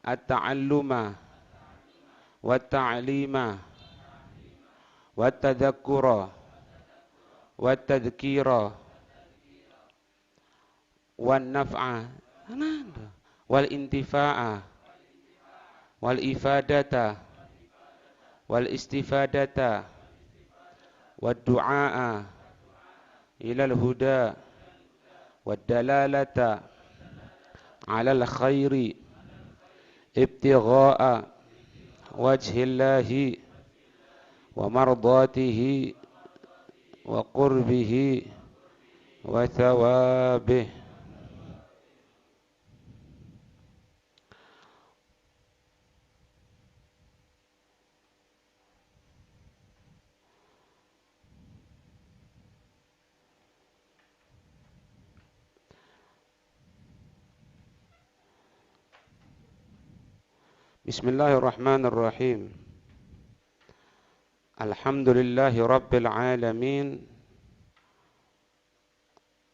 at-ta'alluma wat-ta'lima wat-tadhakkura wat-tadhkira wan-naf'a wal-intifa'a wal-ifadata wal-istifadata wad-du'a'a ilal huda wad-dalalata 'alal khairi ibtigha'a wajhillahi wa mardatihi wa qurbihi wa thawabihi. Bismillahirrahmanirrahim. Alhamdulillahi rabbil alamin.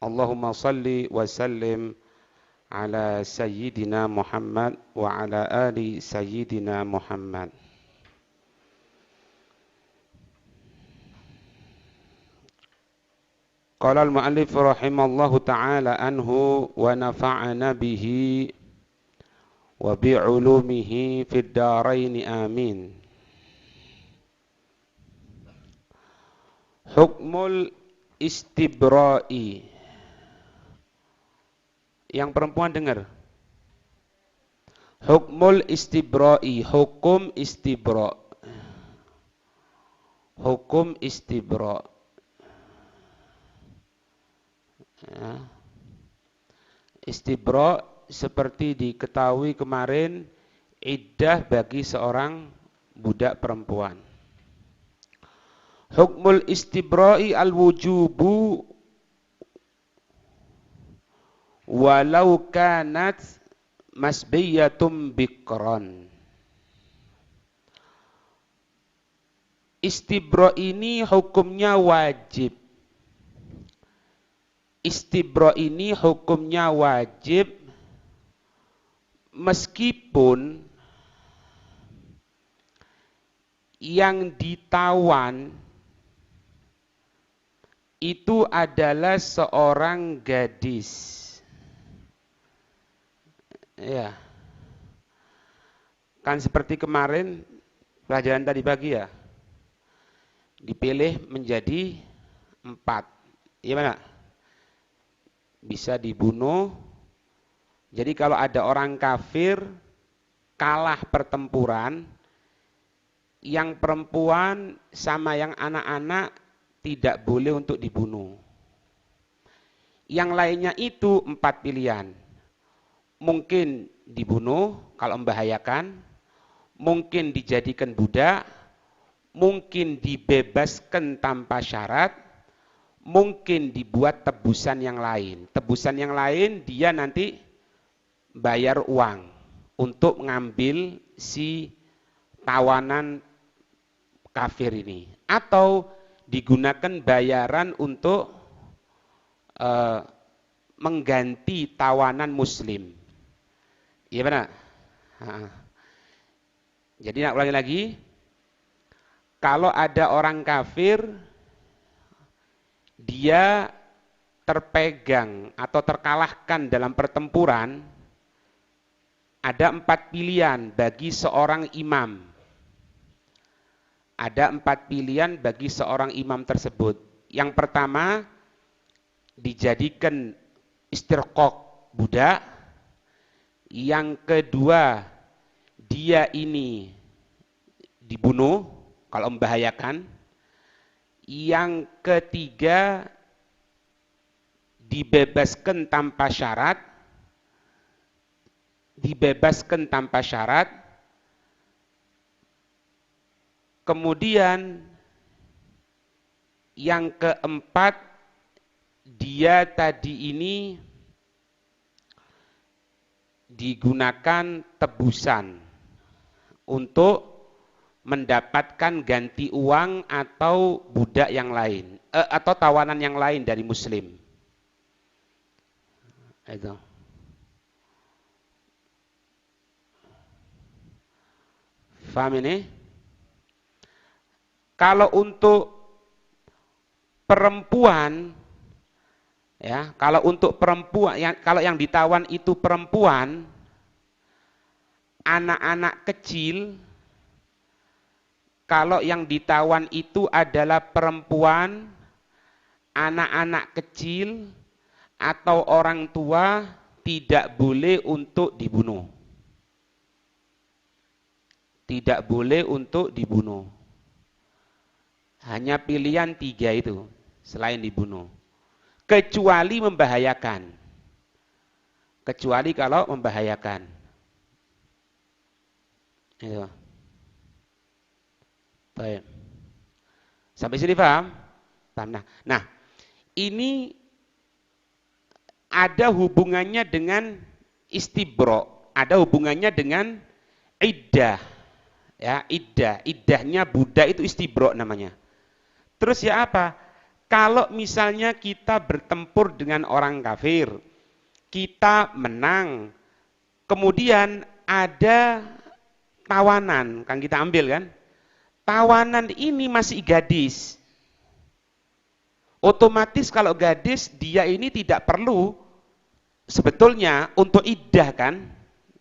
Allahumma salli wa sallim ala sayyidina Muhammad wa ala ali sayyidina Muhammad. Qala al-mu'allif rahimallahu ta'ala anhu wa nafa'ana bihi wa bi'ulumihi fid darain amin. Hukmul istibra'i. Yang perempuan dengar. Hukmul istibra'i, hukum istibra'. Hukum istibra'. Ya. Istibra' seperti diketahui kemarin, iddah bagi seorang budak perempuan. Hukmul istibra'i al-wujubu walau kanat masbiyatum bikran. Istibra' ini hukumnya wajib. Istibra' ini hukumnya wajib meskipun yang ditawan itu adalah seorang gadis. Ya. Kan seperti kemarin pelajaran tadi pagi ya. Dipilih menjadi 4. Gimana? Bisa dibunuh. Jadi kalau ada orang kafir kalah pertempuran, yang perempuan sama yang anak-anak tidak boleh untuk dibunuh. Yang lainnya itu 4 pilihan. Mungkin dibunuh kalau membahayakan, mungkin dijadikan budak, mungkin dibebaskan tanpa syarat, mungkin dibuat tebusan yang lain. Tebusan yang lain dia nanti bayar uang untuk mengambil si tawanan kafir ini, atau digunakan bayaran untuk mengganti tawanan muslim. Iya benar? Jadi nak ulangi lagi, kalau ada orang kafir dia terpegang atau terkalahkan dalam pertempuran, ada 4 pilihan bagi seorang imam. Ada 4 pilihan bagi seorang imam tersebut. Yang pertama, dijadikan istirqaq budak. Yang kedua, dia ini dibunuh kalau membahayakan. Yang ketiga, dibebaskan tanpa syarat. Dibebaskan tanpa syarat. Kemudian yang keempat, dia tadi ini digunakan tebusan untuk mendapatkan ganti uang atau budak yang lain, atau tawanan yang lain dari muslim. Itu. Faham ini? Kalau untuk perempuan, ya, kalau untuk perempuan, kalau yang ditawan itu perempuan, anak-anak kecil, kalau yang ditawan itu adalah perempuan, anak-anak kecil, atau orang tua, tidak boleh untuk dibunuh. Tidak boleh untuk dibunuh. Hanya pilihan 3 itu, selain dibunuh. Kecuali membahayakan. Kecuali kalau membahayakan. Itu. Baik. Sampai sini paham? Paham. Nah, ini ada hubungannya dengan istibro, ada hubungannya dengan iddah. Ya, iddah. Iddahnya Buddha itu istibro namanya. Terus ya apa? Kalau misalnya kita bertempur dengan orang kafir, kita menang, kemudian ada tawanan, kan kita ambil kan? Tawanan ini masih gadis. Otomatis kalau gadis, dia ini tidak perlu sebetulnya untuk iddah kan?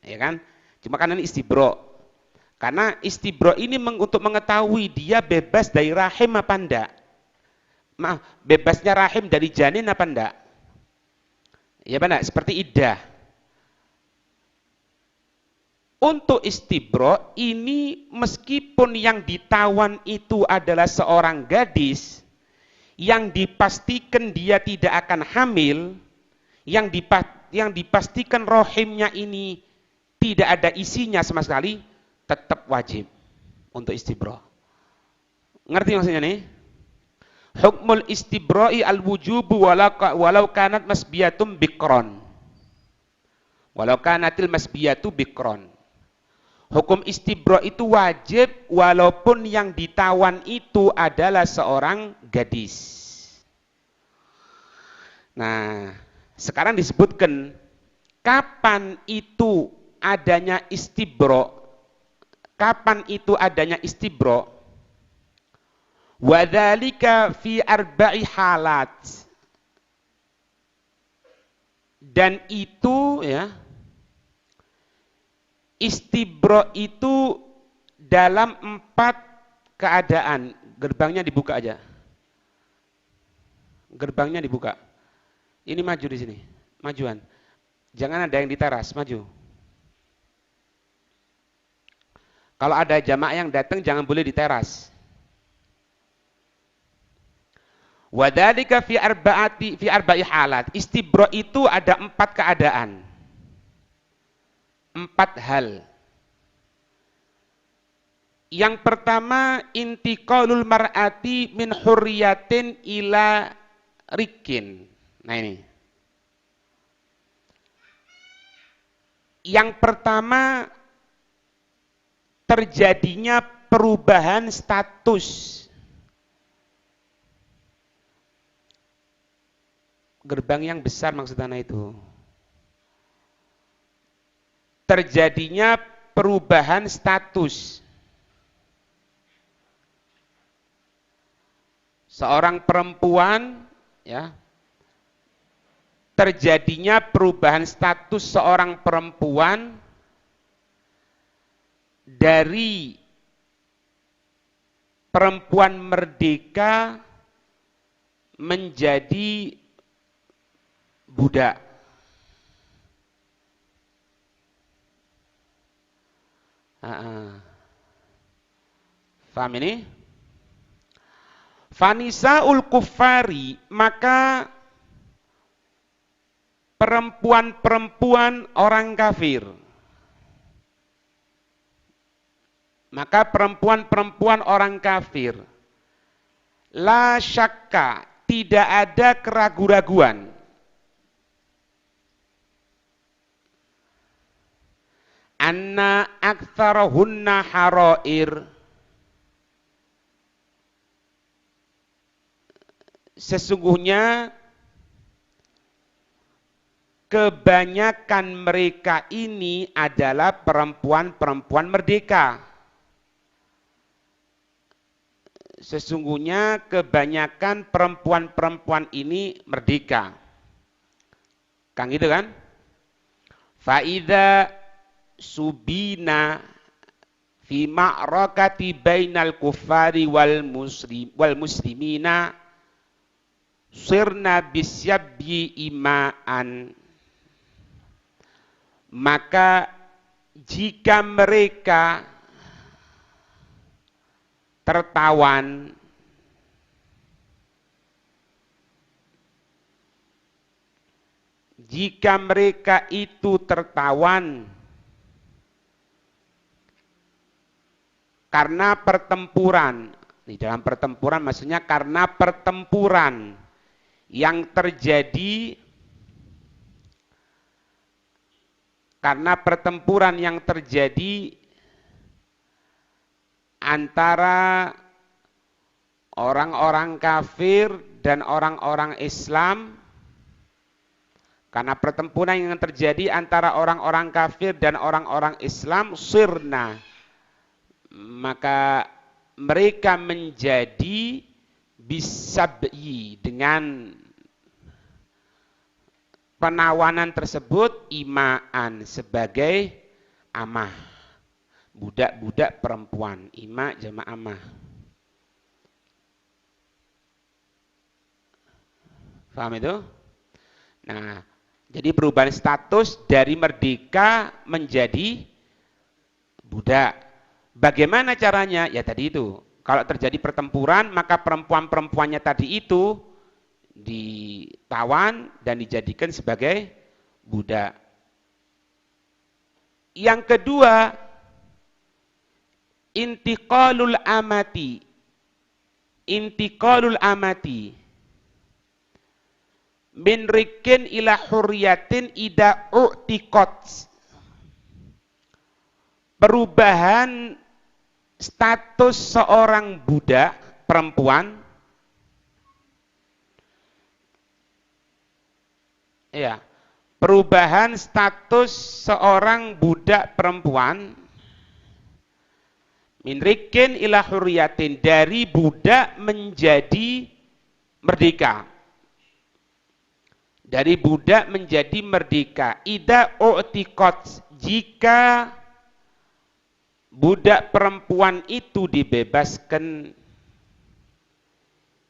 Ya kan? Cuma karena ini istibro. Karena istibro ini untuk mengetahui dia bebas dari rahim apa enggak. Maaf, bebasnya rahim dari janin apa enggak. Ya benar, seperti iddah. Untuk istibro ini meskipun yang ditawan itu adalah seorang gadis, yang dipastikan dia tidak akan hamil, yang dipastikan rahimnya ini tidak ada isinya sama sekali, tetap wajib untuk istibro. Ngerti maksudnya nih? Hukmul istibra'i al-wujubu walau kanat masbiyatum bikron. Walau kanatil masbiyatu bikron. Hukum istibro itu wajib walaupun yang ditawan itu adalah seorang gadis. Nah, sekarang disebutkan kapan itu adanya istibro. Kapan itu adanya istibro? Wadzalika fi arba'i halat. Dan itu ya, istibro itu dalam 4 keadaan. Gerbangnya dibuka aja. Gerbangnya dibuka. Ini maju di sini. Majuan. Jangan ada yang di teras, maju. Kalau ada jamaah yang datang jangan boleh di teras. Wadzalika fi arba'i halat. Istibro itu ada 4 keadaan. 4 hal. Yang pertama, intiqalul mar'ati min hurriyatin ila rikin. Nah ini. Yang pertama, terjadinya perubahan status. Gerbang yang besar maksudnya itu. Terjadinya perubahan status. Seorang perempuan, ya, terjadinya perubahan status seorang perempuan dari perempuan merdeka menjadi budak. Faham ini? Fanisaul kuffari, maka perempuan-perempuan orang kafir. Maka perempuan-perempuan orang kafir, la syakka, tidak ada keraguan-raguan. Anna aktsarahunna harair, sesungguhnya kebanyakan mereka ini adalah perempuan-perempuan merdeka. sesungguhnya kebanyakan perempuan-perempuan ini merdeka. Kang gitu kan? Faida subina fi ma'rakati bainal kuffari wal muslimina sirna bisyabyi imaan. Maka jika mereka tertawan, jika mereka itu tertawan karena pertempuran, di dalam pertempuran maksudnya karena pertempuran yang terjadi, antara orang-orang kafir dan orang-orang Islam, karena pertempuran yang terjadi antara orang-orang kafir dan orang-orang Islam, sirna, maka mereka menjadi bisabyi, dengan penawanan tersebut, imaan, sebagai amah, budak-budak perempuan. Ima jama' amah. Paham itu? Nah, jadi perubahan status dari merdeka menjadi budak. Bagaimana caranya? Ya tadi itu. Kalau terjadi pertempuran, maka perempuan-perempuannya tadi itu ditawan dan dijadikan sebagai budak. Yang kedua, intiqalul amati. Intiqalul amati min rikin ila hurriyatin ida u'tiqat. Perubahan status seorang budak perempuan, ya, perubahan status seorang budak perempuan min rikin ila hurriyatin, dari budak menjadi merdeka. Dari budak menjadi merdeka. Ida u'tiqat, jika budak perempuan itu dibebaskan.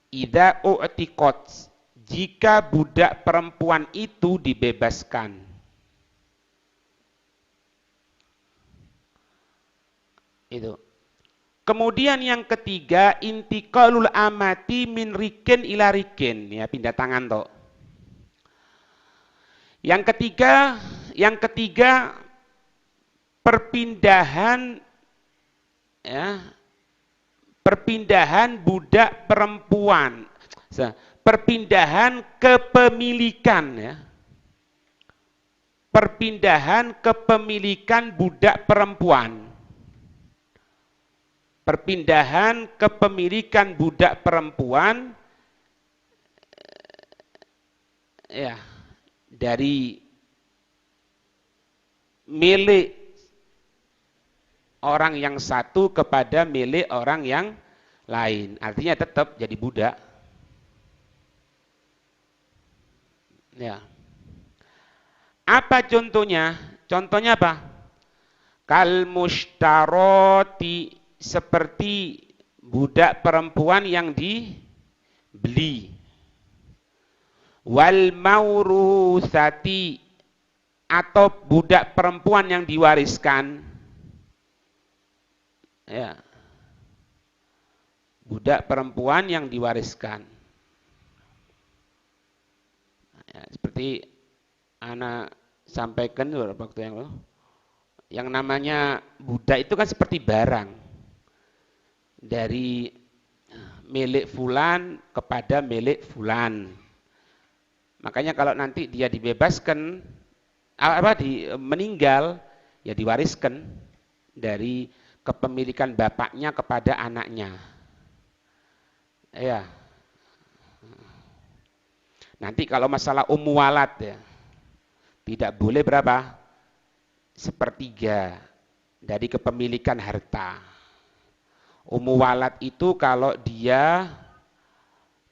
Ida u'tiqat, jika budak perempuan itu dibebaskan. Itu. Kemudian yang ketiga, intiqalul amati min rikin ila rikin. Ya, pindah tangan toh. Yang ketiga perpindahan, ya, perpindahan budak perempuan, perpindahan kepemilikan, ya, perpindahan kepemilikan budak perempuan, perpindahan kepemilikan budak perempuan, ya, dari milik orang yang satu kepada milik orang yang lain. Artinya tetap jadi budak. Ya. Apa contohnya? Contohnya apa? Kal mustaroti, seperti budak perempuan yang dibeli. Wal maurusati, atau budak perempuan yang diwariskan. Ya. Budak perempuan yang diwariskan. Ya, seperti anak sampaikan beberapa waktu yang lalu, yang namanya budak itu kan seperti barang, dari milik fulan kepada milik fulan. Makanya kalau nanti dia dibebaskan, meninggal, ya diwariskan dari kepemilikan bapaknya kepada anaknya. Ya. Nanti kalau masalah walat, ya, tidak boleh berapa? Sepertiga dari kepemilikan harta. Ummu walad itu kalau dia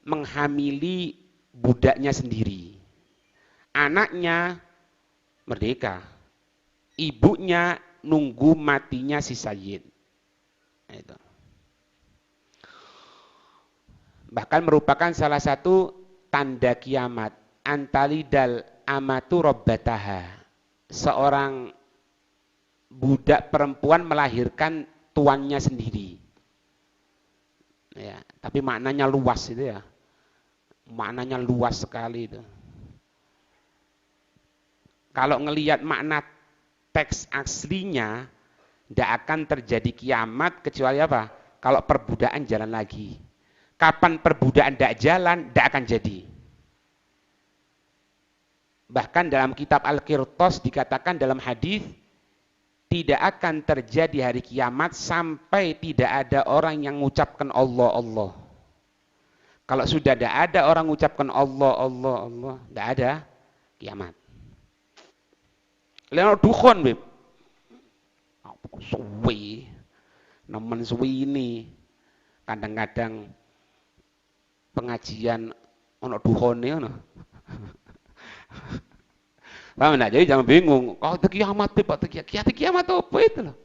menghamili budaknya sendiri. Anaknya merdeka. Ibunya nunggu matinya si sayyid. Itu. Bahkan merupakan salah satu tanda kiamat. Antalidal amatu robbataha. Seorang budak perempuan melahirkan tuannya sendiri. Ya, tapi maknanya luas itu ya. Maknanya luas sekali itu. Kalau ngelihat makna teks aslinya, tidak akan terjadi kiamat kecuali apa? Kalau perbudakan jalan lagi. Kapan perbudakan tidak jalan, tidak akan jadi. Bahkan dalam kitab Al-Qirtos dikatakan dalam hadis tidak akan terjadi hari kiamat sampai tidak ada orang yang mengucapkan Allah, Allah. Kalau sudah tidak ada orang mengucapkan Allah, Allah, Allah, tidak ada kiamat. Lalu dukhon, Beb. Suwi. Nemen suwi ini. Kadang-kadang pengajian ono dukhone ono. Paham enggak? Jadi jangan bingung. Kau itu kiamat, Beb, kiamat apa itu loh?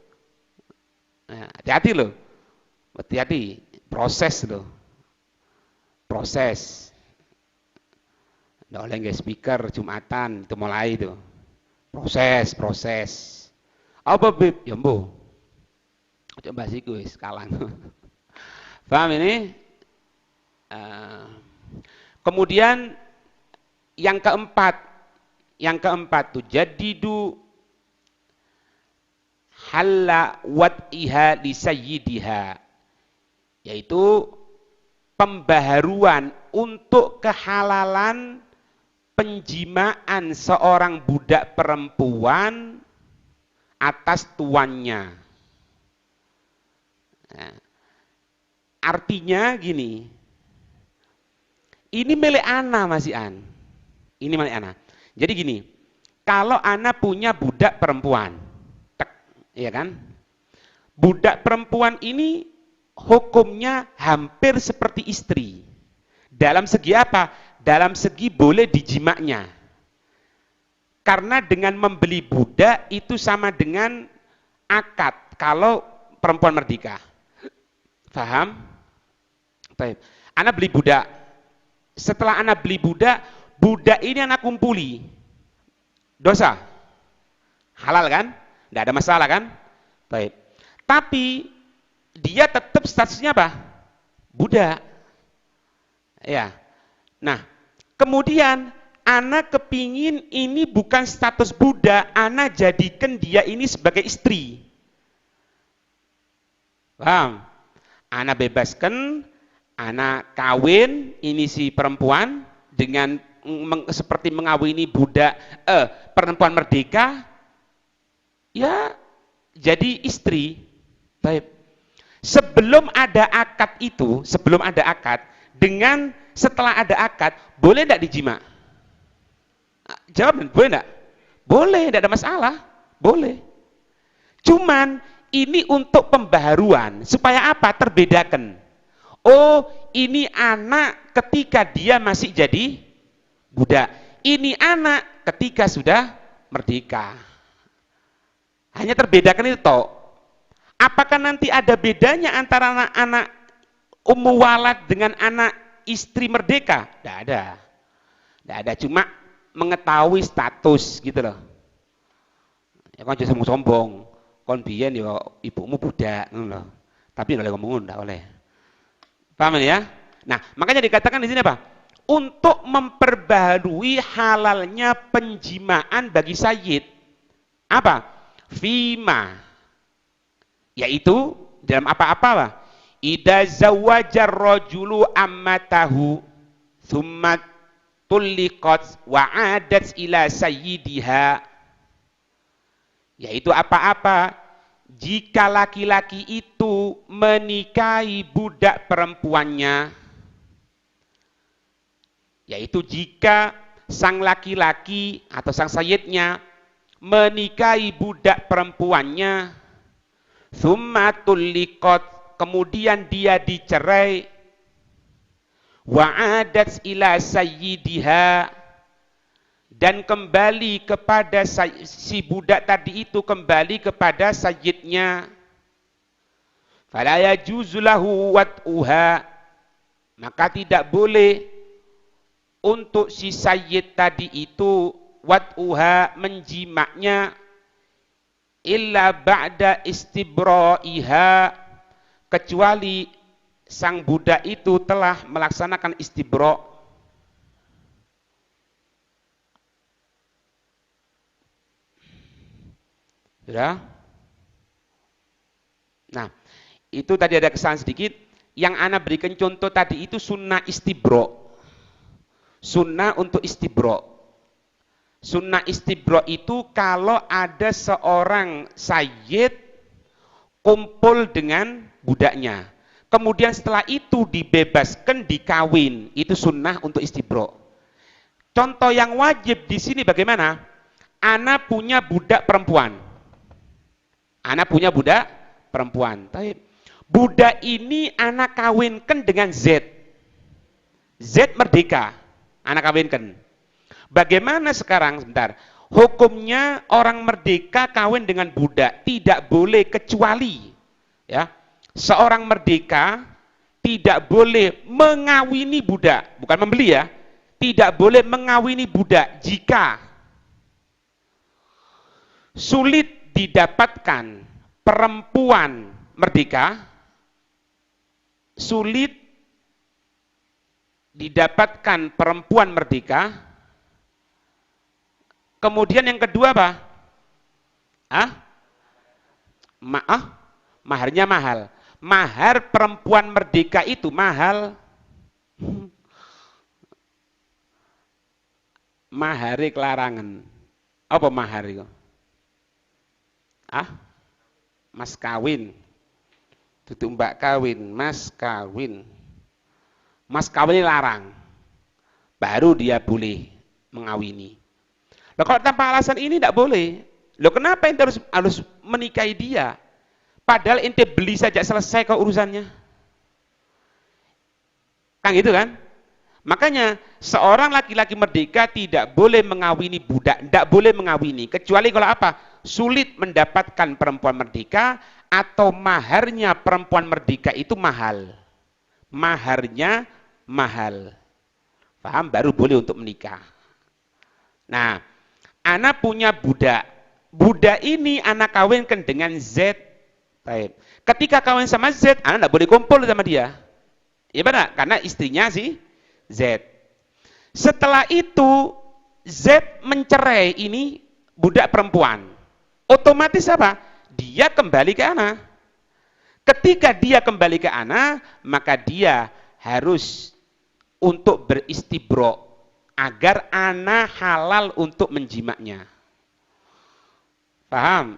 Nah, hati-hati loh. Hati-hati, proses loh. Proses. Nggak oleh nggak speaker Jumatan itu mulai itu. Proses. Apa Bib? Ya mbo. Coba sih gue sekalan. Paham ini? Kemudian yang keempat tuh jadidu halla wad'iha li sayyidiha, yaitu pembaharuan untuk kehalalan penjimaan seorang budak perempuan atas tuannya. Nah, artinya gini, ini milik ana masih an. Ini milik ana. Jadi gini, kalau ana punya budak perempuan, ya kan? Budak perempuan ini hukumnya hampir seperti istri. Dalam segi apa? Dalam segi boleh dijimaknya. Karena dengan membeli budak itu sama dengan akad kalau perempuan merdeka. Paham? Baik. Ana beli budak. Setelah ana beli budak, budak ini ana kumpuli. Dosa? Halal kan? Tidak ada masalah kan? Baik. Tapi dia tetap statusnya apa? Budak. Ya. Nah, kemudian anak kepingin ini bukan status budak, anak jadikan dia ini sebagai istri. Paham? Anak bebaskan, anak kawin ini si perempuan dengan seperti mengawini budak perempuan merdeka, ya jadi istri. Baik. Sebelum ada akad itu, dengan setelah ada akad, boleh tidak dijima? Jawab, boleh tidak? Boleh, tidak ada masalah. Boleh. Cuman ini untuk pembaharuan, supaya apa? Terbedakan. Oh, ini anak ketika dia masih jadi budak. Ini anak ketika sudah merdeka. Hanya terbedakan itu toh. Apakah nanti ada bedanya antara anak-anak ummu walad dengan anak istri merdeka? Tidak ada. Tidak ada, cuma mengetahui status gitu loh. Ya kan jadi sombong. Kon biyen ya ibumu budak ngono loh. Tapi tidak boleh ngomong, tidak boleh. Paham ya? Nah, makanya dikatakan di sini apa? Untuk memperbaharui halalnya penjimaan bagi sayyid. Apa? Fima. Yaitu dalam apa-apa lah. Idza zawwajar rajulu ammatahu thumma tulliqat wa 'adat ila sayyidiha. Yaitu apa-apa jika laki-laki itu menikahi budak perempuannya, yaitu jika sang laki-laki atau sang sayyidnya menikahi budak perempuannya, thumma tulliqat, kemudian dia dicerai, wa'adat ila sayyidiha, dan kembali kepada si budak tadi itu kembali kepada sayyidnya, fala yajuzu lahu wat'uha, maka tidak boleh untuk si sayyid tadi itu wat'uha, menjimaknya, illa ba'da istibra'iha, kecuali sang budak itu telah melaksanakan istibra'. Sudah? Nah, itu tadi ada kesalahan sedikit. Yang ana berikan contoh tadi itu sunnah istibra'. Sunnah untuk istibra'. Sunnah istibra' itu kalau ada seorang sayyid kumpul dengan budaknya. Kemudian setelah itu dibebaskan, dikawin. Itu sunnah untuk istibra'. Contoh yang wajib di sini bagaimana? Ana punya budak perempuan. Anak punya budak perempuan. Budak ini anak kawinkan dengan Z. Z merdeka. Anak kawinkan. Bagaimana sekarang? Sebentar. Hukumnya orang merdeka kawin dengan budak. Tidak boleh kecuali, ya, seorang merdeka tidak boleh mengawini budak. Bukan membeli ya. Tidak boleh mengawini budak jika sulit didapatkan perempuan merdeka, sulit didapatkan perempuan merdeka. Kemudian yang kedua apa? Maharnya mahal. Mahar perempuan merdeka itu mahal. Mahari kelarangan. Apa mahar itu? Mas kawin. Tutup mbak kawin, mas kawin. Mas kawin ini larang. Baru dia boleh mengawini. Loh, kalau tanpa alasan ini tidak boleh. Loh, kenapa ente harus menikahi dia? Padahal ente beli saja selesai kok urusannya. Kan gitu kan? Makanya seorang laki-laki merdeka tidak boleh mengawini budak, tidak boleh mengawini. Kecuali kalau apa? Sulit mendapatkan perempuan merdeka atau maharnya perempuan merdeka itu mahal. Maharnya mahal. Paham? Baru boleh untuk menikah. Nah, anak punya budak. Budak ini anak kawinkan dengan Z. Baik. Ketika kawin sama Z, anak tidak boleh kumpul sama dia. Ya benar? Karena istrinya si Z. Setelah itu Z mencerai ini budak perempuan. Otomatis apa? Dia kembali ke ana. Ketika dia kembali ke ana, maka dia harus untuk beristibra agar ana halal untuk menjimaknya. Paham?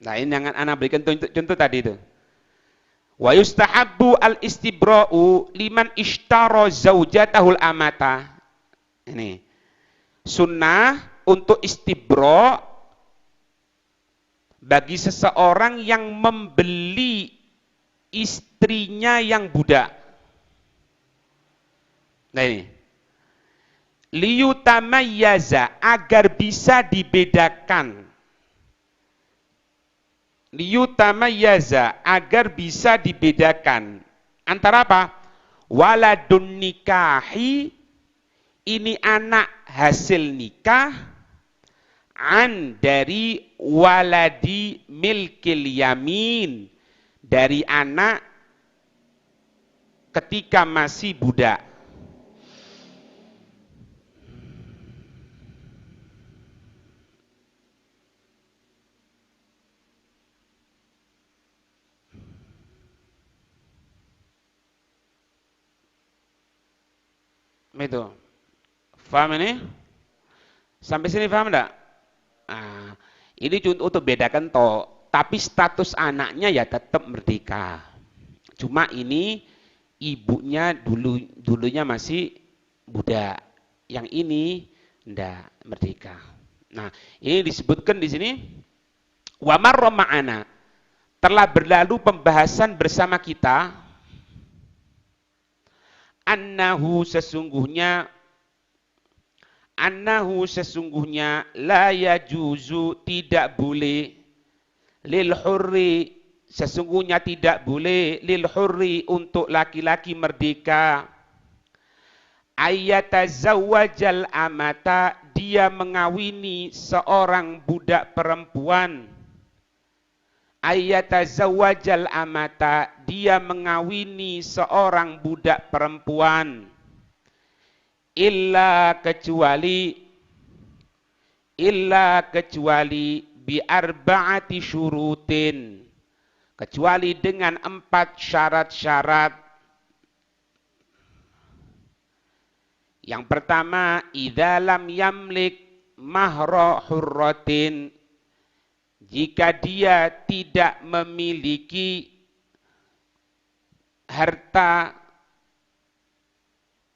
Nah, ini yang ana berikan contoh tadi itu. Wa yustahabbu al-istibra'u liman ishtara zaujatahul amata. Ini sunnah untuk istibra bagi seseorang yang membeli istrinya yang budak. Nah ini, liyutamayyaza, agar bisa dibedakan. Liyutamayyaza, agar bisa dibedakan antara apa? Waladun nikahi, ini anak hasil nikah, an dari waladi milkil yamin, dari anak ketika masih budak. Itu. Paham ini? Sampai sini paham enggak? Nah, ini untuk bedakan toh, tapi status anaknya ya tetap merdeka. Cuma ini ibunya dulunya masih budak. Yang ini enggak merdeka. Nah, ini disebutkan di sini Wa marra ma'ana, telah berlalu pembahasan bersama kita, annahu sesungguhnya la yajuzu tidak boleh lil hurri, sesungguhnya tidak boleh lil hurri untuk laki-laki merdeka, ayyatazawwajal amata, dia mengawini seorang budak perempuan, ayyatazawwajal amata, dia mengawini seorang budak perempuan, illa kecuali bi arba'ati syurutin, kecuali dengan 4 syarat-syarat. Yang pertama, idza lam yamlik mahra hurratin, jika dia tidak memiliki harta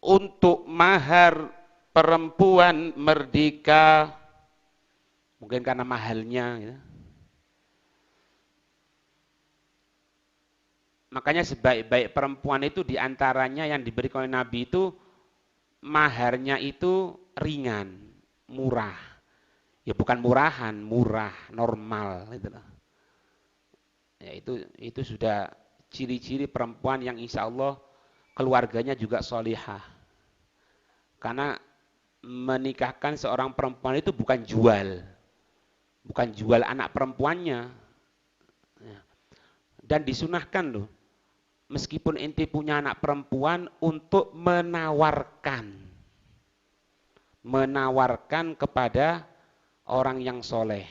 untuk mahar perempuan merdeka, mungkin karena mahalnya ya. Makanya sebaik-baik perempuan itu diantaranya yang diberikan oleh Nabi itu maharnya itu ringan, murah. Ya bukan murahan, murah, normal gitu loh. Ya itu sudah ciri-ciri perempuan yang insya Allah keluarganya juga solihah. Karena menikahkan seorang perempuan itu bukan jual anak perempuannya. Ya. Dan disunahkan loh, meskipun ente punya anak perempuan, untuk menawarkan kepada orang yang soleh.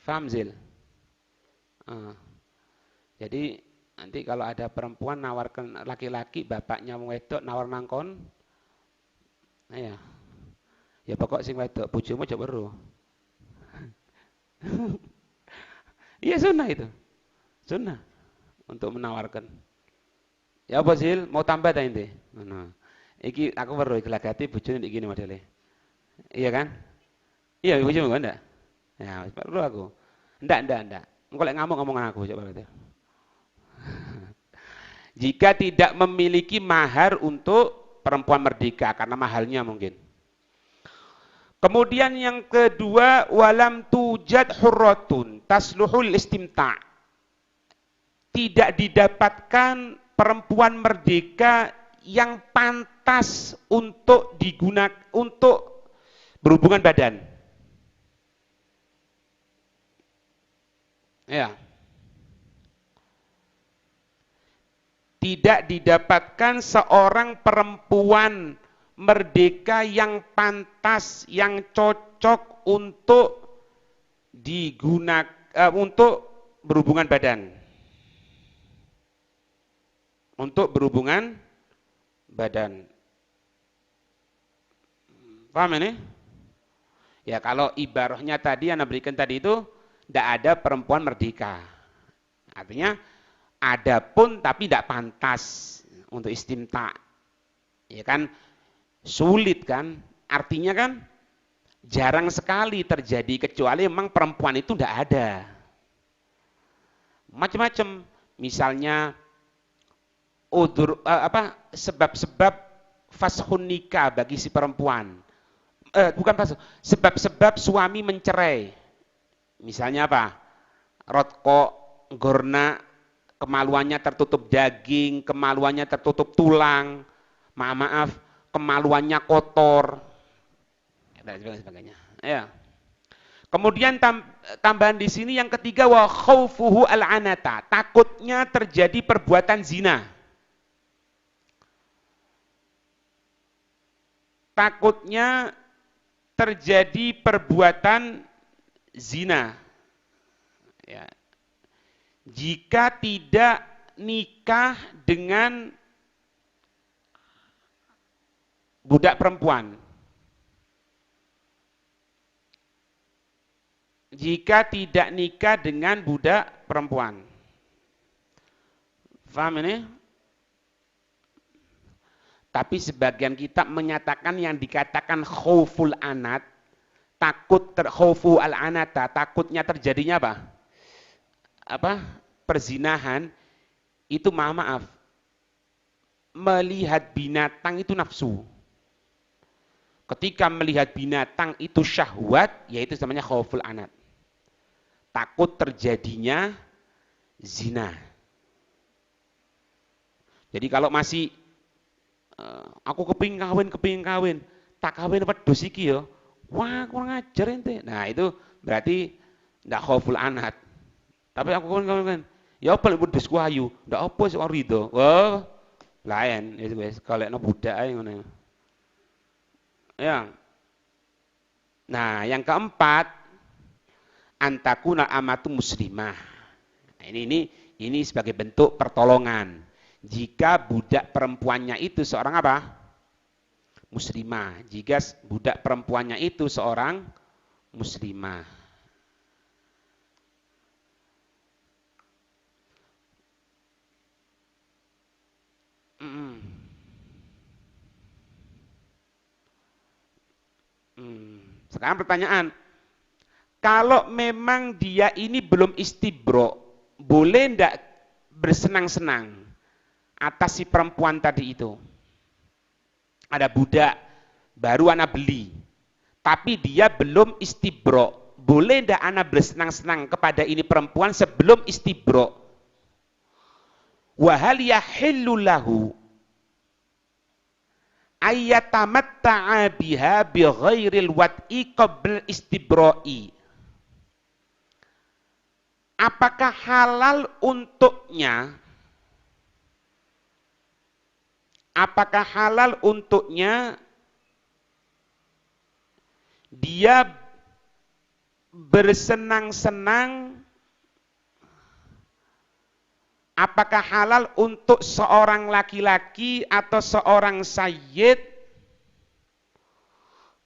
Faham Zil? Jadi nanti kalau ada perempuan nawarkan laki-laki, bapaknya wedok nawar nangkon, ya pokok sing wedok bojomu coba weruh. Iya sunnah itu, sunnah untuk menawarkan. Ya apa Zil, mau tambah tak inti? Nah, iki aku weruh gelagati bojone ndek gini modele. Iya kan? Iya bojomu kan ndak? Ya perlu aku. Ndak. Engko lek ngomong aku coba itu. Jika tidak memiliki mahar untuk perempuan merdeka karena mahalnya mungkin. Kemudian yang kedua, walam tujad hurratun tasluhul istimta'. Tidak didapatkan perempuan merdeka yang pantas untuk digunakan untuk berhubungan badan. Ya. Tidak didapatkan seorang perempuan merdeka yang pantas, yang cocok untuk digunakan untuk berhubungan badan. Untuk berhubungan badan. Paham ini? Ya kalau ibarahnya tadi yang berikan tadi itu tidak ada perempuan merdeka. Artinya ada pun tapi tidak pantas untuk istimta. Ya kan sulit kan? Artinya kan jarang sekali terjadi kecuali memang perempuan itu tidak ada. Macam-macam. Misalnya sebab-sebab fashun nikah bagi si perempuan. Bukan fashun, sebab-sebab suami mencerai. Misalnya apa? Rotko, gorna, kemaluannya tertutup daging, kemaluannya tertutup tulang, maaf, kemaluannya kotor, dan sebagainya. Ya. Kemudian tambahan di sini yang ketiga, wa khaufuhu al-anata, takutnya terjadi perbuatan zina. Takutnya terjadi perbuatan zina. Ya. Jika tidak nikah dengan budak perempuan. Jika tidak nikah dengan budak perempuan. Paham ini? Tapi sebagian kitab menyatakan yang dikatakan khauful anat, takut khaufu al-anata, takutnya terjadinya apa? Perzinahan itu maaf, melihat binatang itu nafsu. Ketika melihat binatang itu syahwat, yaitu namanya khauful anat. Takut terjadinya zina. Jadi kalau masih aku kepingin kawin, tak kawin wedhus iki ya. Wah, kurang ajar ente. Nah, itu berarti ndak khauful anat. Tapi aku kawin. Ya apa lek wedhus ku ayu, ndak apa sik rido. Wah, lain itu wis golekno budak ae ngono. Ya. Nah, yang keempat, antakuna amatu muslimah. Nah, ini sebagai bentuk pertolongan. Jika budak perempuannya itu seorang apa? Muslimah. Jika budak perempuannya itu seorang muslimah. Sekarang pertanyaan, kalau memang dia ini belum istibro, boleh ndak bersenang-senang atas si perempuan tadi itu? Ada budak, baru anak beli, tapi dia belum istibro, boleh ndak anak bersenang-senang kepada ini perempuan sebelum istibro? Wa hal yahillu lahu ayyatamatta'a biha bi ghairil wad'i qabl istibra'i. Apakah halal untuknya dia bersenang-senang, apakah halal untuk seorang laki-laki atau seorang sayyid,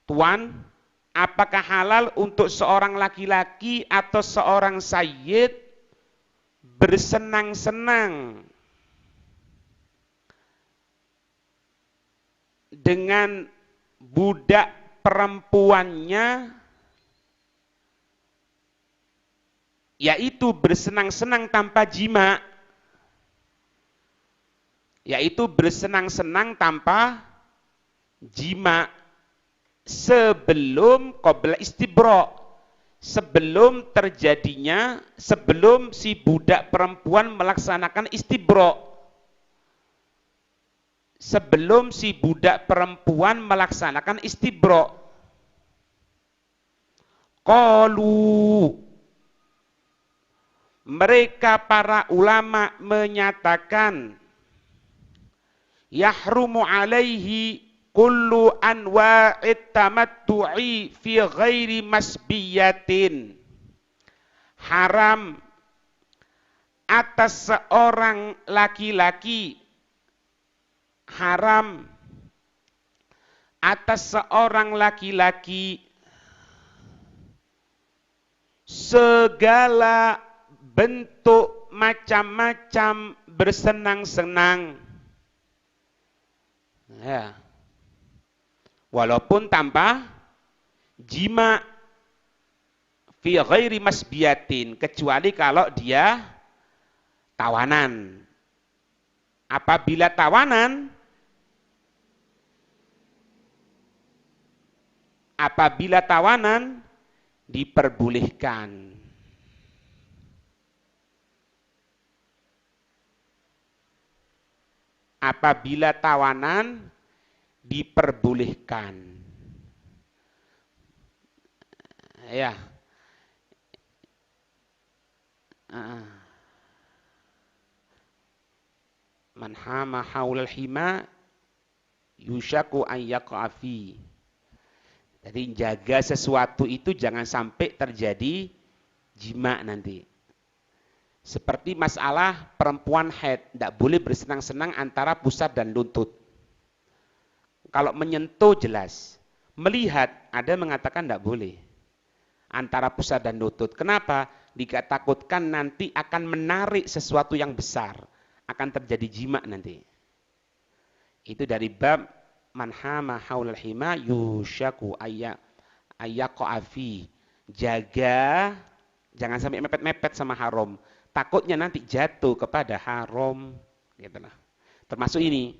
tuan, apakah halal untuk seorang laki-laki atau seorang sayyid bersenang-senang dengan budak perempuannya, yaitu bersenang-senang tanpa jima, yaitu bersenang-senang tanpa jima sebelum qabla istibra, sebelum terjadinya, sebelum si budak perempuan melaksanakan istibra, sebelum si budak perempuan melaksanakan istibra. Qalu, mereka para ulama menyatakan, yahrumu alaihi kullu anwa'it tamattu'i fi ghairi masbiyatin. Haram atas seorang laki-laki, haram atas seorang laki-laki segala bentuk macam-macam bersenang-senang. Ya. Walaupun tanpa jima, fi ghairi masbiyatin, kecuali kalau dia tawanan. Apabila tawanan diperbolehkan. Apabila tawanan diperbolehkan. Ya. Man hama haulal hima yushaku an yaqa'a fi. Jadi jaga sesuatu itu jangan sampai terjadi jima nanti. Seperti masalah perempuan haid, tidak boleh bersenang-senang antara pusat dan lutut. Kalau menyentuh jelas, melihat ada mengatakan tidak boleh antara pusat dan lutut. Kenapa? Dikatakan nanti akan menarik sesuatu yang besar, akan terjadi jima nanti. Itu dari bab man hama haulal hima yushaku ayya ayyaqafi. Jaga jangan sampai mepet-mepet sama haram. Takutnya nanti jatuh kepada haram, gitu lah. Termasuk ini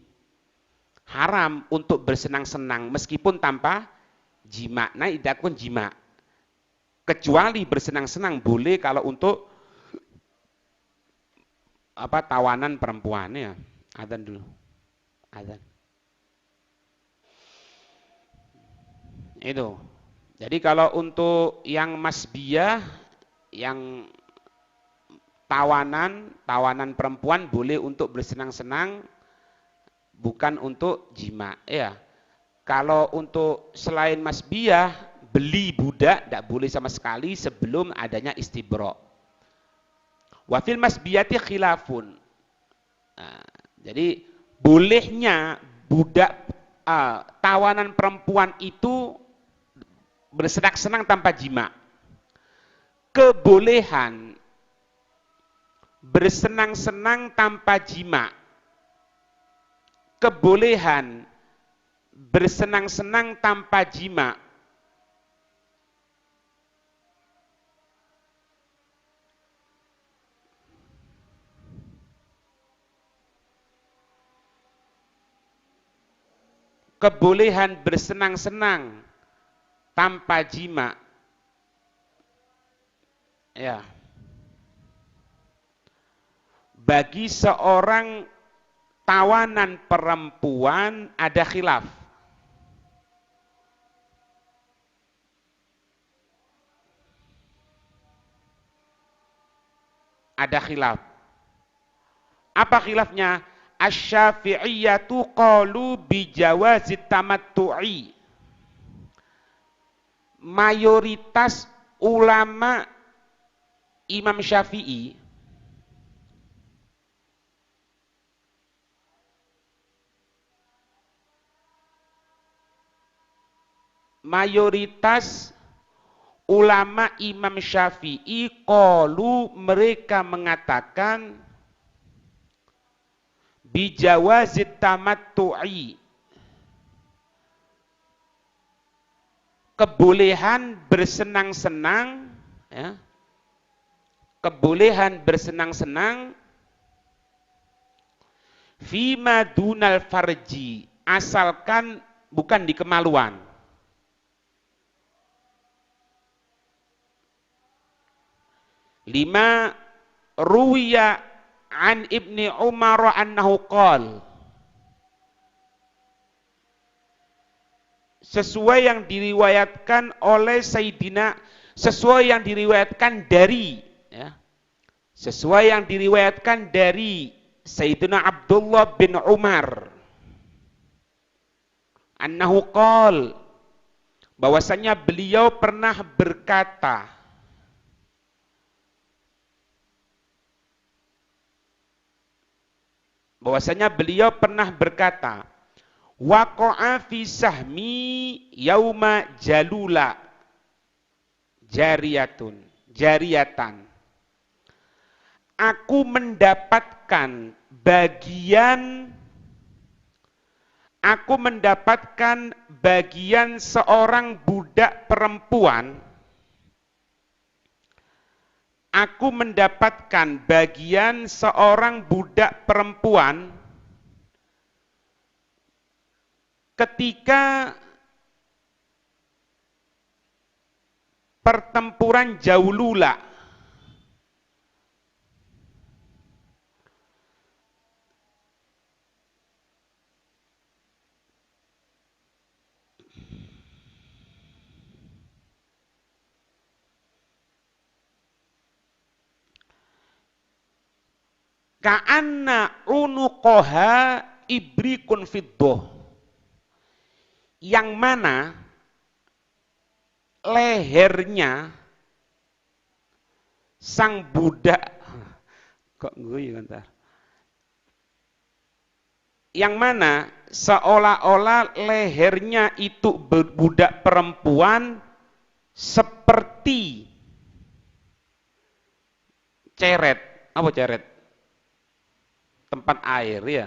haram untuk bersenang-senang meskipun tanpa jima. Nah, tidak pun jima. Kecuali bersenang-senang boleh kalau untuk apa tawanan perempuan ya. Adzan dulu. Adzan. Itu. Jadi kalau untuk yang masbiyah, yang tawanan perempuan boleh untuk bersenang-senang, bukan untuk jima. Ya. Kalau untuk selain masbiyah, beli budak tidak boleh sama sekali sebelum adanya istibro. Wafil masbiyati khilafun. Nah, jadi bolehnya budak tawanan perempuan itu bersenang-senang tanpa jima. Kebolehan bersenang-senang tanpa jima. Kebolehan bersenang-senang tanpa jima. Kebolehan bersenang-senang tanpa jima. Ya. Bagi seorang tawanan perempuan ada khilaf. Ada khilaf. Apa khilafnya? Asy-Syafi'iyyatu qalu bijawazit tamattu'i. Mayoritas ulama Imam Syafi'i qalu mereka mengatakan bijawazit tamattu'i, kebolehan bersenang-senang, ya, kebolehan bersenang-senang fima dunal farji, asalkan bukan di kemaluan. Lima ruwiya an Ibni Umar annahu qala, sesuai yang diriwayatkan oleh Sayyidina, sesuai yang diriwayatkan dari, ya, sesuai yang diriwayatkan dari Sayyidina Abdullah bin Umar annahu qala, bahwasanya beliau pernah berkata, waqa'a fi sahmi yauma jalula jariyatan, aku mendapatkan bagian seorang budak perempuan, ketika pertempuran Jaulula. Ka'anna unuqoha ibrikun fiddoh, yang mana lehernya sang budak, kok gue bentar, yang mana seolah-olah lehernya itu budak perempuan seperti ceret. Apa ceret? Tempat air ya.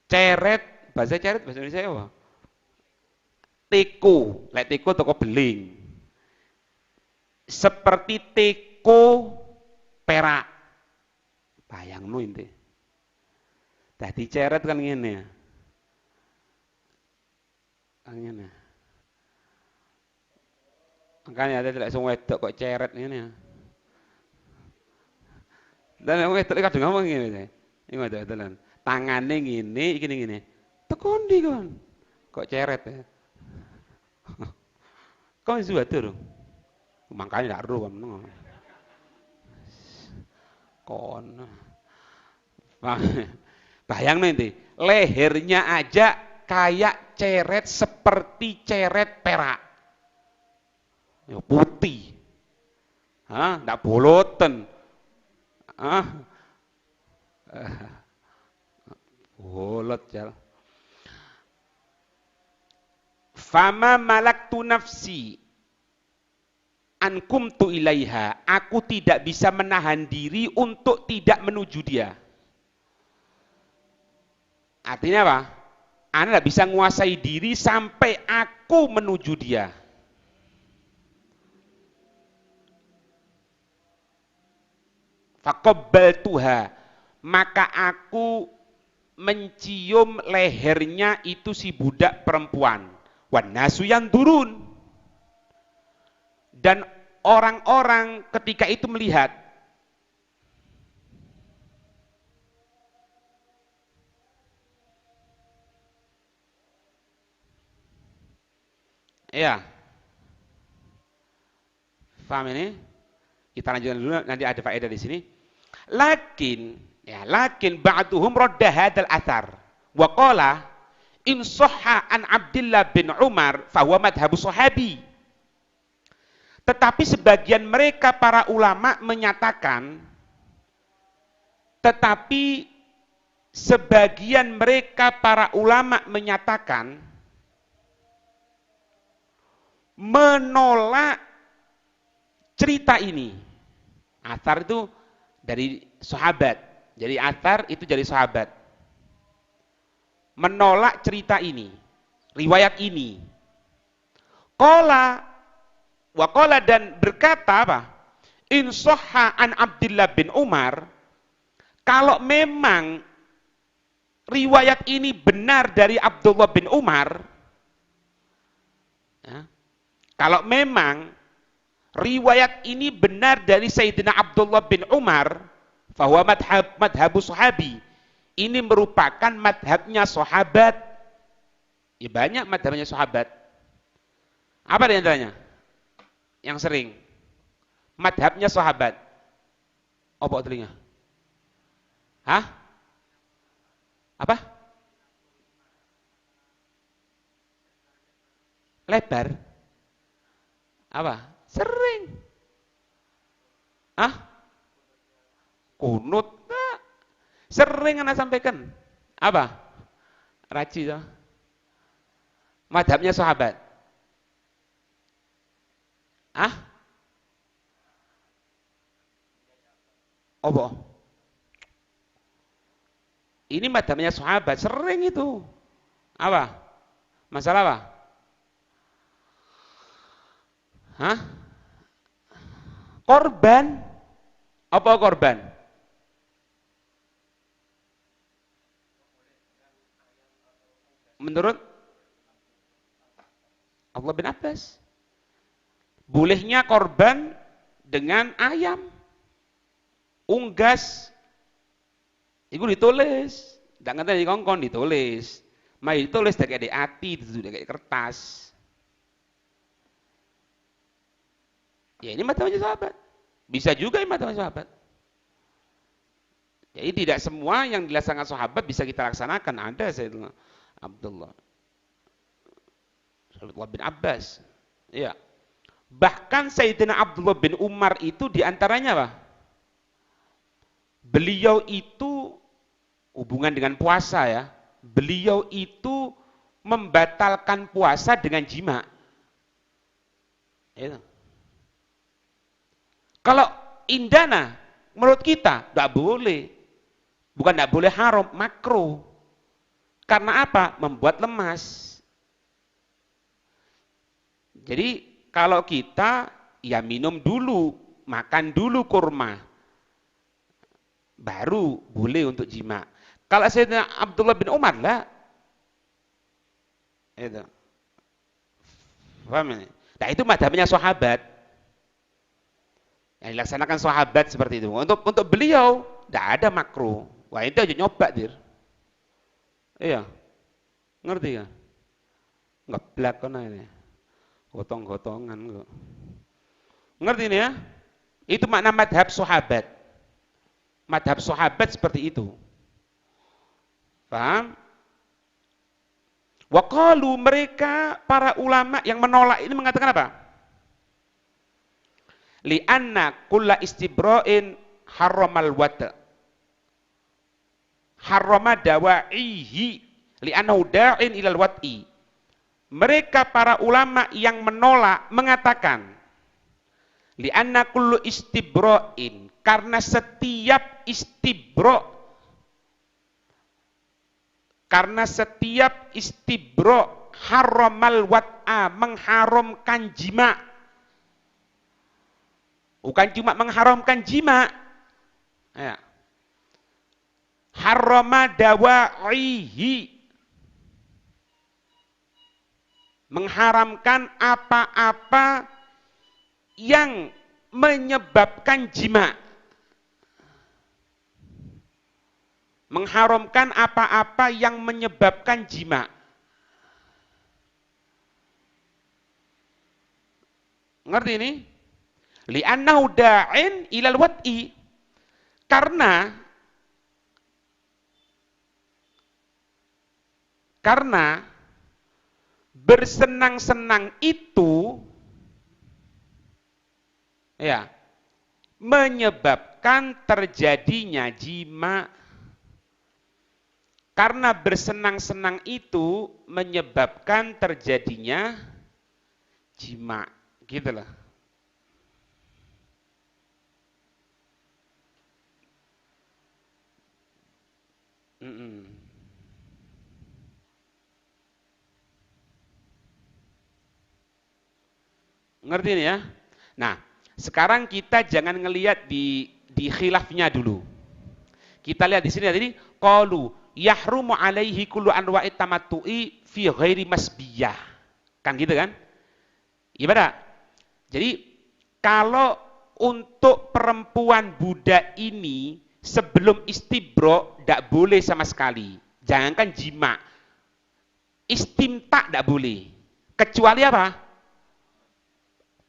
Ceret, bahasa Indonesia apa? teko, lek teko toko beling. Seperti teko perak. Bayangno inti. Dadi ceret kan ngene ya. Ngene. Makanya ada lek sing wedok kok ceret ngene ya. Dan wong wedok kadang ngomong ngene. Iki wedok tenan. Tangane ngene, iki ngene. Teko ndi kon? Kok ceret ya? Kau sudah turun. Makanya tidak ru kan. Kon. Bayang nanti, lehernya aja kayak ceret seperti ceret perak. Ya, putih. Hah, enggak boloten. Ah. Bolot jal. Fama malaktu nafsi ankum tu ilaiha. Aku tidak bisa menahan diri untuk tidak menuju dia. Artinya apa? Anda tidak bisa menguasai diri sampai aku menuju dia. Faqabbaltuha, maka aku mencium lehernya itu si budak perempuan. Wan nasu yang turun. Dan orang-orang ketika itu melihat. Ya. Paham ini? Kita lanjutkan dulu, nanti ada faedah di sini. Lakin ba'duhum radda hadzal athar wa qala in sahha an Abdullah bin Umar fa huwa madhhabu sahabi. Tetapi sebagian mereka para ulama menyatakan, menolak cerita ini. Athar itu dari sahabat. Jadi athar itu dari sahabat. Menolak cerita ini, riwayat ini. Waqala dan berkata apa? In sahha an Abdullah bin Umar, kalau memang riwayat ini benar dari Abdullah bin Umar, ya, kalau memang riwayat ini benar dari Sayyidina Abdullah bin Umar, fahuwa madhabu sahabi, ini merupakan madhabnya sahabat. Ya banyak madhabnya sahabat. Apa di antaranya? Yang sering madhabnya sahabat. Apa telinga? Hah? Apa? Lebar? Apa? Sering. Hah? Kunut? Nah. Sering anak sampaikan. Apa? Raji toh. Madhabnya sahabat. Ah? Apa? Ini madhabnya sahabat, sering itu. Apa? Masalah apa? Hah? Korban? Apa korban? Menurut Abdullah bin Abbas, bolehnya korban dengan ayam, unggas, itu ditulis, tidak ngerti di kongkong ditulis, mai ditulis dari hati, itu dari kertas. Ya ini madhabnya sahabat, bisa juga ini madhabnya sahabat. Jadi tidak semua yang dilaksanakan sahabat bisa kita laksanakan. Ada Sayyidina Abdullah bin Abbas, ya. Bahkan Sayyidina Abdullah bin Umar itu diantaranya apa? Beliau itu hubungan dengan puasa ya. Beliau itu membatalkan puasa dengan jima. Itu. Kalau indana, menurut kita tidak boleh. Bukan tidak boleh, haram, makruh. Karena apa? Membuat lemas. Jadi kalau kita ya minum dulu, makan dulu kurma, baru boleh untuk jima. Kalau Sayyidina Abdullah bin Umar lah, itu, paham ini? Nah itu madhabnya sahabat, yang dilaksanakan sahabat seperti itu. Untuk beliau, tidak ada makruh. Wah itu aja nyoba dir. Iya, ngerti ya? Ngeblak kan ini, gotong-gotongan kok. Ngerti ini ya? Itu makna madhab sahabat. Madhab sahabat seperti itu. Paham? Waqalu mereka para ulama yang menolak ini mengatakan apa? Li'anna kulla istibra'in harramal wata. Harrama dawa'ihi li'annahu da'in ilal wat'i. Mereka para ulama yang menolak mengatakan li'anna kullu istibra'in, karena setiap istibra', karena setiap istibra' harramal wat'a, mengharamkan jima'. Bukan cuma mengharamkan jima', ya. Harrama dawa'ihi, mengharamkan apa-apa yang menyebabkan jima'. Mengharamkan apa-apa yang menyebabkan jima'. Ngerti ini? Li'annahu da'in ilal wat'i. Karena bersenang-senang itu ya menyebabkan terjadinya jima'. Karena bersenang-senang itu menyebabkan terjadinya jima'. Gitulah. Ngerti ini ya? Nah, sekarang kita jangan ngelihat di khilafnya dulu. Kita lihat di sini tadi qalu yahrumu alaihi kullu anwa'it tamattu'i fi ghairi masbiyah. Kan gitu kan? Ibadah. Jadi kalau untuk perempuan budak ini sebelum istibro tidak boleh sama sekali. Jangankan jima. Istimta tidak boleh. Kecuali apa?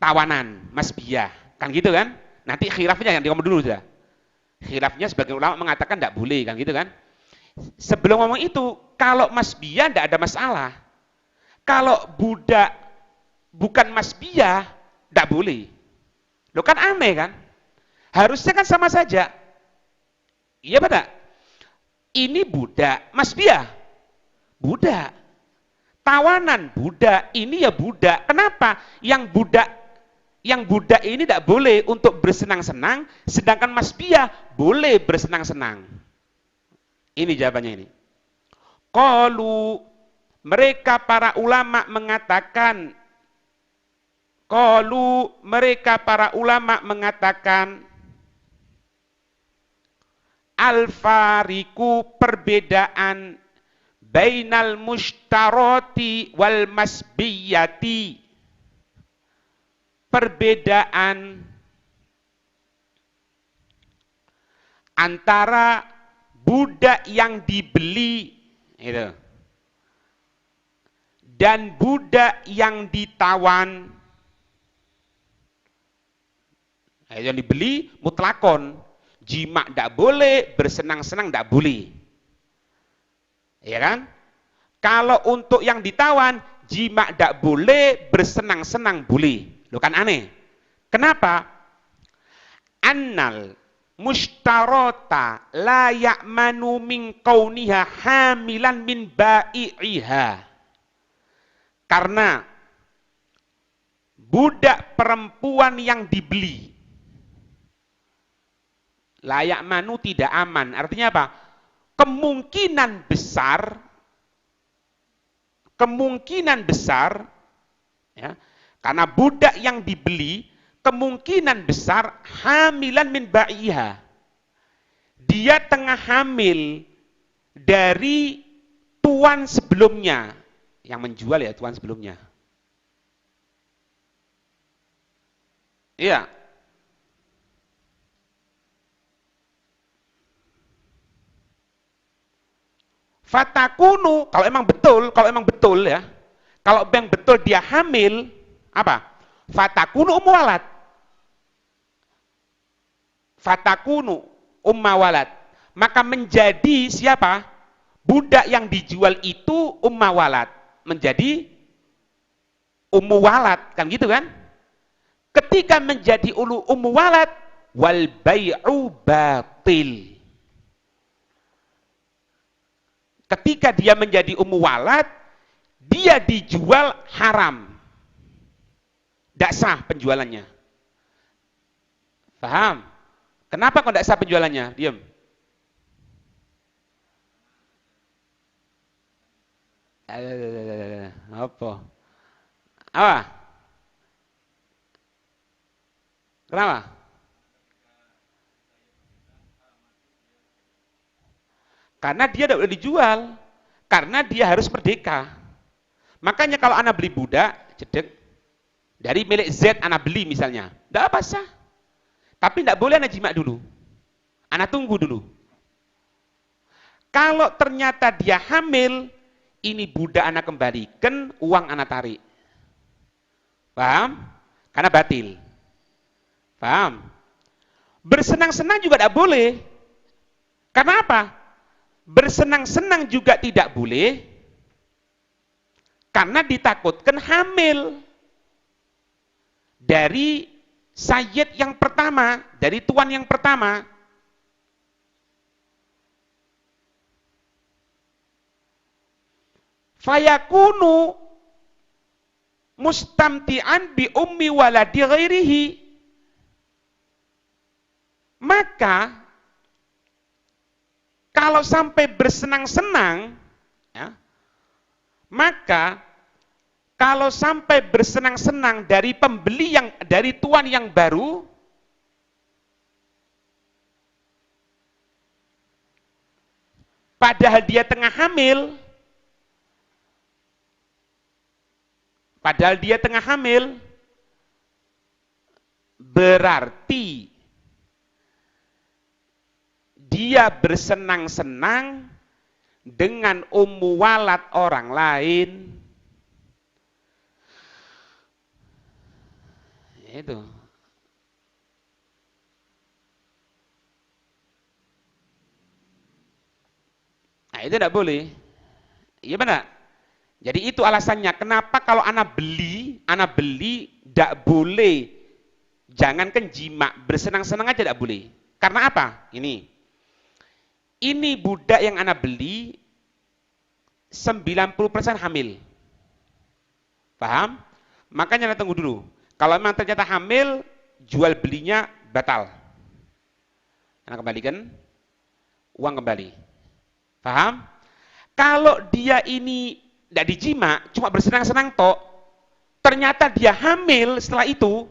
Tawanan, masbiyah. Kan gitu kan? Nanti khilafnya yang ngomong dulu sudah. Khilafnya sebagian ulama mengatakan tidak boleh, kan gitu kan? Sebelum ngomong itu, kalau masbiyah tidak ada masalah. Kalau budak bukan masbiyah, tidak boleh. Loh kan aneh kan? Harusnya kan sama saja. Iya betul. Ini budak, masbiyah, budak. Tawanan budak, ini ya budak. Kenapa? Yang budak ini tidak boleh untuk bersenang-senang, sedangkan masbiyah boleh bersenang-senang. Ini jawabannya ini. Qalu, mereka para ulama mengatakan, al-fariku, perbedaan bainal mushtarati wal masbiyati, perbedaan antara budak yang dibeli itu dan budak yang ditawan. Yang dibeli mutlakon, jima tidak boleh, bersenang-senang tidak boleh. Ya kan? Kalau untuk yang ditawan, jima tidak boleh, bersenang-senang boleh. Loh kan aneh. Kenapa? Annal mushtarata la ya'manu min kauniha hamilan min ba'i'iha. Karena budak perempuan yang dibeli layak manu tidak aman. Artinya apa? Kemungkinan besar ya, Karena budak yang dibeli kemungkinan besar hamilan min ba'iha. Dia tengah hamil dari tuan sebelumnya. Yang menjual ya tuan sebelumnya. Iya. Fatakunu, kalau emang betul ya. Kalau yang betul dia hamil, apa? Fatakunu walad. Fatakunu walad. Maka menjadi siapa? Budak yang dijual itu walad. Menjadi walad, kan gitu kan? Ketika menjadi walad, wal bai'u batil. Ketika dia menjadi walad, dia dijual haram. Tidak sah penjualannya. Paham? Kenapa kok tidak sah penjualannya? Diam. Apa? Apa? Kenapa? Karena dia tidak boleh dijual. Karena dia harus merdeka. Makanya kalau anak beli budak, cedek, dari milik Z anak beli misalnya, tidak apa sah. Tapi tidak boleh anak jima dulu. Anak tunggu dulu. Kalau ternyata dia hamil, ini budak anak kembalikan, uang anak tarik. Paham? Karena batil. Paham? Bersenang-senang juga tidak boleh. Karena apa? Bersenang-senang juga tidak boleh. Karena ditakutkan hamil. Dari sayyid yang pertama, dari tuan yang pertama. Fayakunu mustamti'an bi ummi waladi ghairihi. Maka kalau sampai bersenang-senang, ya, maka kalau sampai bersenang-senang dari pembeli yang dari tuan yang baru, padahal dia tengah hamil, berarti dia bersenang-senang dengan walad orang lain. Itu. Nah, itu tidak boleh. Iya benar. Jadi itu alasannya kenapa kalau anak beli tidak boleh. Jangankan jima, bersenang-senang aja tidak boleh. Karena apa? Ini budak yang anak beli 90% hamil. Paham? Makanya tunggu dulu. Kalau memang ternyata hamil, jual belinya batal. Anak kembalikan uang kembali. Paham? Kalau dia ini tidak dijima, cuma bersenang-senang tok, ternyata dia hamil setelah itu,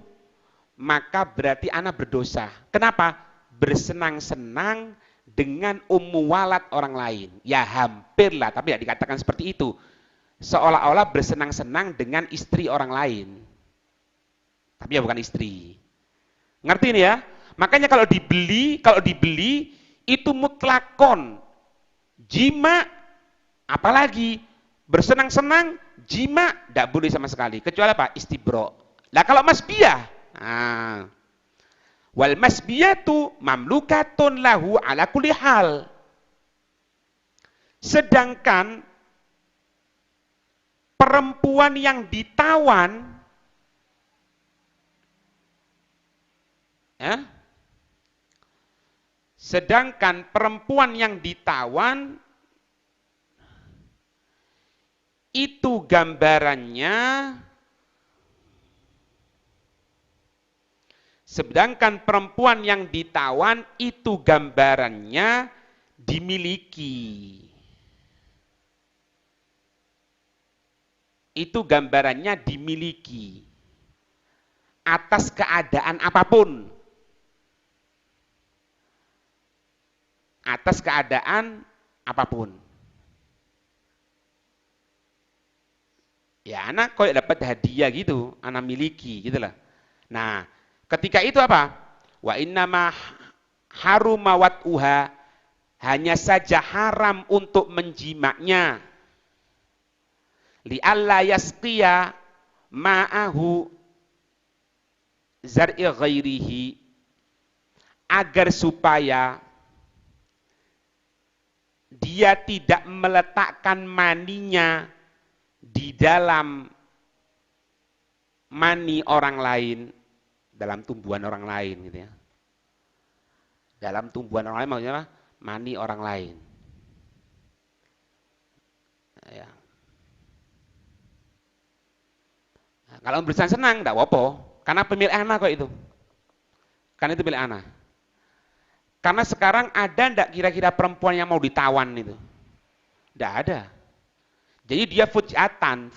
maka berarti anak berdosa. Kenapa? Bersenang-senang dengan walad orang lain. Ya hampirlah, tapi tidak dikatakan seperti itu. Seolah-olah bersenang-senang dengan istri orang lain. Tapi ya bukan istri. Ngerti ini ya? Makanya kalau dibeli itu mutlakon. Jima, apalagi bersenang-senang, jima tidak boleh sama sekali. Kecuali apa? Istibro. Nah kalau masbiyah, wal masbiyatu mamlukatun lahu ala kulli hal. Sedangkan perempuan yang ditawan, ya, sedangkan perempuan yang ditawan itu gambarannya, sedangkan perempuan yang ditawan itu gambarannya dimiliki. Itu gambarannya dimiliki. atas keadaan apapun. Atas keadaan apapun. Ya, anak kok dapat hadiah gitu, anak miliki gitu lah. Nah, ketika itu apa? Wa innama haruma wat'uha, hanya saja haram untuk menjimaknya. Li'alla yasqiya ma'ahu zar'i ghairihi, agar supaya dia tidak meletakkan maninya di dalam mani orang lain, dalam tumbuhan orang lain gitu ya. Dalam tumbuhan orang lain maksudnya apa? Mani orang lain. Ya. Nah, kalau bersenang-senang enggak apa-apa, karena pemilik anak kok itu. Karena itu milik anak. Karena sekarang ada enggak kira-kira perempuan yang mau ditawan itu? Enggak ada. Jadi dia fujatan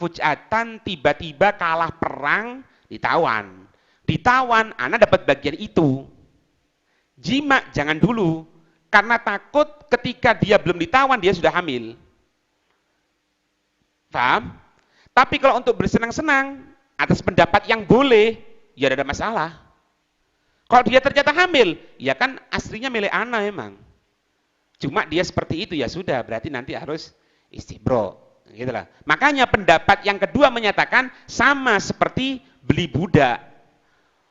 tiba-tiba kalah perang, ditawan. Ditawan, anak dapat bagian itu. Jima jangan dulu, karena takut ketika dia belum ditawan dia sudah hamil. Paham? Tapi kalau untuk bersenang-senang atas pendapat yang boleh, ya tidak ada masalah. Kalau dia ternyata hamil, ya kan aslinya milik anak emang. Cuma dia seperti itu ya sudah, berarti nanti harus istibro. Gitulah. Makanya pendapat yang kedua menyatakan sama seperti beli budak.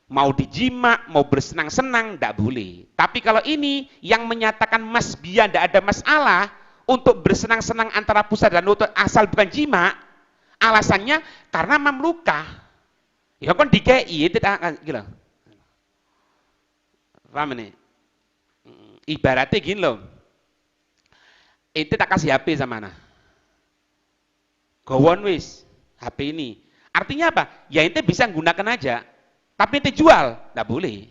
Mau dijima, mau bersenang-senang, tidak boleh. Tapi kalau ini yang menyatakan masbiah, tidak ada masalah untuk bersenang-senang antara pusat dan lutut asal bukan jima, alasannya karena mamlukah. Ya kan dikei, tidak gitu. Paham ini? Ibaratnya gini loh. Itu tak kasih HP sama anak. Gowon wis HP ini. Artinya apa? Ya ente bisa gunakan aja. Tapi ente jual, enggak boleh.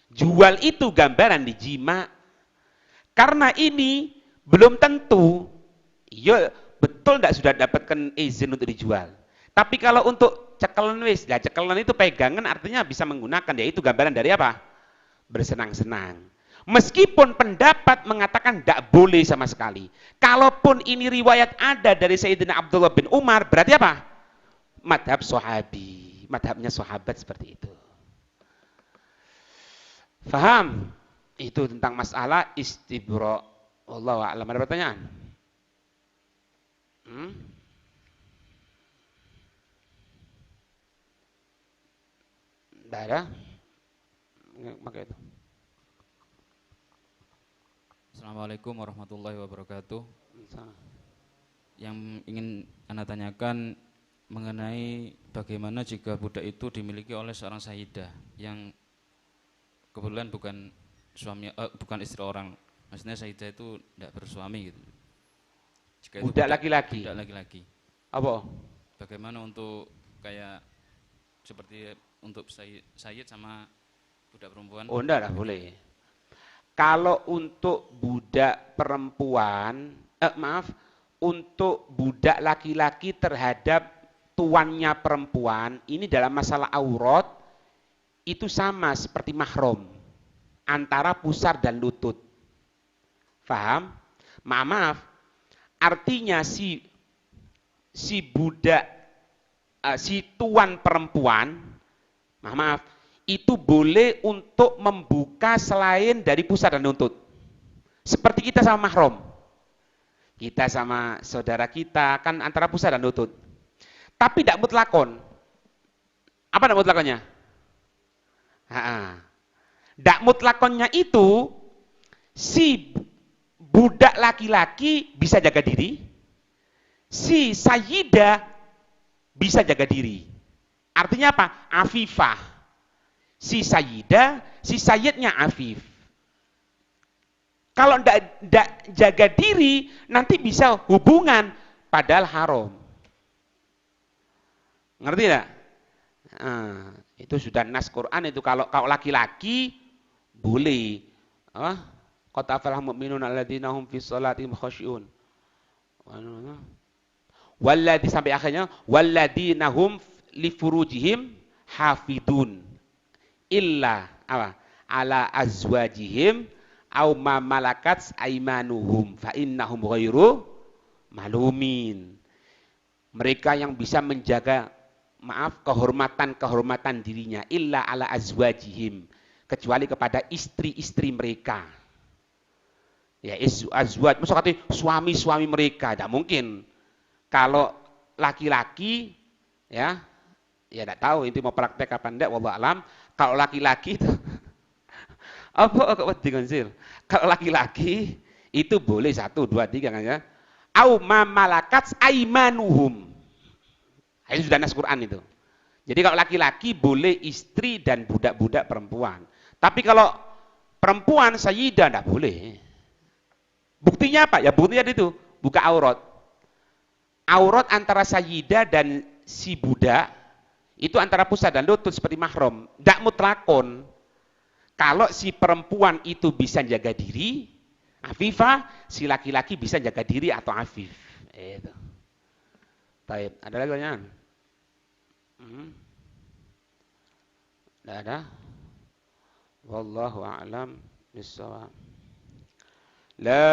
Jual itu gambaran dijima. Karena ini belum tentu. Ya betul enggak sudah dapatkan izin untuk dijual. Tapi kalau untuk cekelan wis, ya cekelan itu pegangan artinya bisa menggunakan, ya itu gambaran dari apa? Bersenang-senang. Meskipun pendapat mengatakan tidak boleh sama sekali. Kalaupun ini riwayat ada dari Sayyidina Abdullah bin Umar, berarti apa? Madhab sahabi. Madhabnya sahabat seperti itu. Faham? Itu tentang masalah istibra. Wallahu a'lam. Ada pertanyaan? Tidak ada? Maka itu. Assalamualaikum warahmatullahi wabarakatuh. Yang ingin Anda tanyakan mengenai bagaimana jika budak itu dimiliki oleh seorang sayyidah yang kebetulan bukan suami, bukan istri orang. Maksudnya sayyidah itu tidak bersuami gitu. Jika itu budak laki-laki. Budak laki-laki. Apa? Bagaimana untuk kayak seperti untuk sayyid sama budak perempuan? Oh enggak lah, boleh. Kalau untuk budak perempuan, untuk budak laki-laki terhadap tuannya perempuan, ini dalam masalah aurat, itu sama seperti mahram, antara pusar dan lutut. Faham? Maaf, artinya si budak, si tuan perempuan, maaf, itu boleh untuk membuka selain dari pusar dan lutut. Seperti kita sama mahram. Kita sama saudara kita kan antara pusar dan lutut. Tapi tidak mutlakon. Apa tidak mutlakonnya? Tidak mutlakonnya itu si budak laki-laki bisa jaga diri, si sayyidah bisa jaga diri. Artinya apa? Afifah. Si sayyidah, si sayyidnya afif. Kalau tidak jaga diri, nanti bisa hubungan, padahal haram. Ngerti tidak? Itu sudah nas Quran itu. Kalau laki-laki, boleh. Qad aflahal mu'minun alladzina hum fi sholatihim khashi'un. Walladzi sampai akhirnya, walladzina hum li furujihim hafidun illa apa? Ala azwajihim au ma malakat aimanuhum fa innahum ghairu malumin. Mereka yang bisa menjaga kehormatan dirinya illa ala azwajihim, kecuali kepada istri-istri mereka. Ya, azwaj, maksudnya suami-suami mereka, tidak mungkin. Kalau laki-laki, ya tidak tahu itu mau praktek apa enggak, wallahu alam. Kalau laki-laki itu apa kok dikonsil? Kalau laki-laki itu boleh 1, 2, 3 kan ya. Au mamalakat aimanuhum. Itu sudah nas Quran itu. Jadi kalau laki-laki boleh istri dan budak-budak perempuan. Tapi kalau perempuan sayyidah tidak boleh. Buktinya apa? Ya buktinya itu buka aurat. Aurat antara sayyidah dan si budak itu antara pusat dan lutut seperti mahram. Tidak mutlakon. Kalau si perempuan itu bisa jaga diri, afifah, si laki-laki bisa jaga diri atau afif. Itu. Baik, ada lagi pertanyaan? Tidak ada? Wallahu a'lam bishawab. La